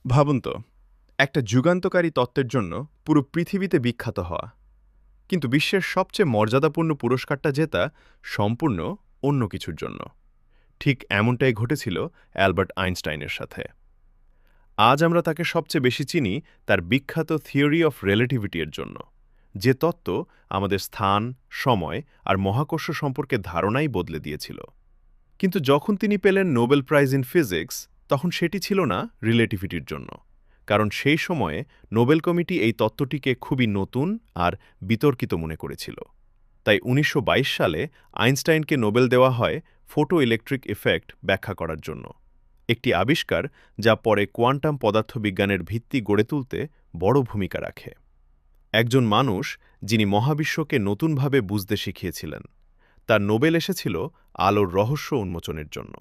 ভাবুন তো, একটা যুগান্তকারী তত্ত্বের জন্য পুরো পৃথিবীতে বিখ্যাত হওয়া, কিন্তু বিশ্বের সবচেয়ে মর্যাদাপূর্ণ পুরস্কারটা জেতা সম্পূর্ণ অন্য কিছুর জন্য। ঠিক এমনটাই ঘটেছিল অ্যালবার্ট আইনস্টাইনের সাথে। আজ আমরা তাকে সবচেয়ে বেশি চিনি তার বিখ্যাত থিওরি অফ রিলেটিভিটি এর জন্য, যে তত্ত্ব আমাদের স্থান, সময় আর মহাকর্ষ সম্পর্কে ধারণাই বদলে দিয়েছিল। কিন্তু যখন তিনি পেলেন নোবেল প্রাইজ ইন ফিজিক্স, তখন সেটি ছিল না রিলেটিভিটির জন্য, কারণ সেই সময়ে নোবেল কমিটি এই তত্ত্বটিকে খুবই নতুন আর বিতর্কিত মনে করেছিল। তাই ১৯২২ সালে আইনস্টাইনকে নোবেল দেওয়া হয় ফটো ইলেকট্রিক ইফেক্ট ব্যাখ্যা করার জন্য, একটি আবিষ্কার যা পরে কোয়ান্টাম পদার্থবিজ্ঞানের ভিত্তি গড়ে তুলতে বড় ভূমিকা রাখে। একজন মানুষ যিনি মহাবিশ্বকে নতুনভাবে বুঝতে শিখিয়েছিলেন, তার নোবেল এসেছিল আলোর রহস্য উন্মোচনের জন্য।